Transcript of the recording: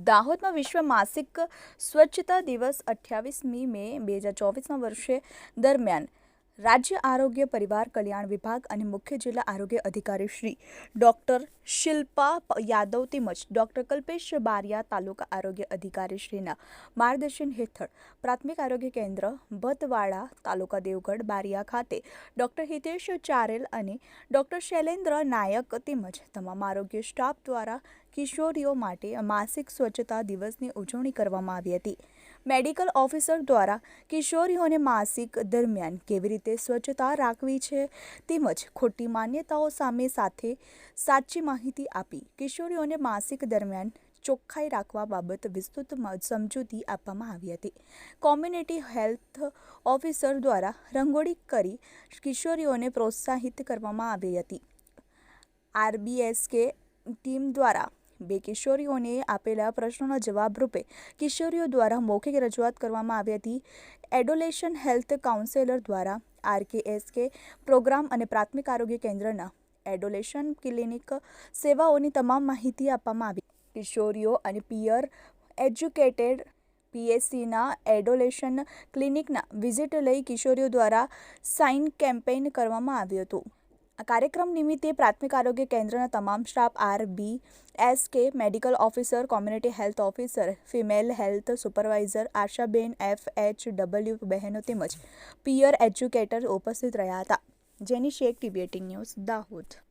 દાહોદમાં વિશ્વ માસિક સ્વચ્છતા દિવસ 28મી મે 2024ના વર્ષે દરમિયાન રાજ્ય આરોગ્ય પરિવાર કલ્યાણ વિભાગ અને મુખ્ય જિલ્લા આરોગ્ય અધિકારી શ્રી ડોક્ટર શિલ્પા યાદવ તેમજ ડોક્ટર કલ્પેશ બારિયા તાલુકા આરોગ્ય અધિકારી શ્રીના માર્ગદર્શન હેઠળ પ્રાથમિક આરોગ્ય કેન્દ્ર ભતવાડા તાલુકા દેવગઢ બારિયા ખાતે ડોક્ટર હિતેશ ચારેલ અને ડોક્ટર શૈલેન્દ્ર નાયક તેમજ તમામ આરોગ્ય સ્ટાફ દ્વારા કિશોરીઓ માટે માસિક સ્વચ્છતા દિવસની ઉજવણી કરવામાં આવી હતી। મેડિકલ ઓફિસર દ્વારા કિશોરીઓને માસિક દરમિયાન કેવી રીતે સ્વચ્છતા રાખવી છે તેમજ ખોટી માન્યતાઓ સાથે સાચી માહિતી આપી કિશોરીઓને માસિક દરમિયાન ચોખ્ખાઈ રાખવા બાબત વિસ્તૃત સમજૂતી આપવામાં આવી હતી। કોમ્યુનિટી હેલ્થ ઓફિસર દ્વારા રંગોળી કરી કિશોરીઓને પ્રોત્સાહિત કરવામાં આવી હતી। આરબીએસકે ટીમ દ્વારા બે કિશોરીઓને આપેલા પ્રશ્નોના જવાબ રૂપે કિશોરીઓ દ્વારા મૌખિક રજૂઆત કરવામાં આવી હતી। એડોલેશન હેલ્થ કાઉન્સેલર દ્વારા આરકેએસકે પ્રોગ્રામ અને પ્રાથમિક આરોગ્ય કેન્દ્રના એડોલેશન ક્લિનિક સેવાઓની તમામ માહિતી આપવામાં આવી। કિશોરીઓ અને પિયર એજ્યુકેટેડ પીએસસીના એડોલેશન ક્લિનિકના વિઝિટ લઈ કિશોરીઓ દ્વારા સાઇન કેમ્પેઇન કરવામાં આવ્યું હતું। આ કાર્યક્રમ નિમિત્તે પ્રાથમિક આરોગ્ય કેન્દ્રના તમામ staff RBSK medical officer community health officer female health supervisor Ashaben FHW બહેનો તેમજ પિયર એજ્યુકેટર ઉપસ્થિત રહ્યા હતા। જેની શેખ ટીવી18 ન્યૂઝ દાહોદ।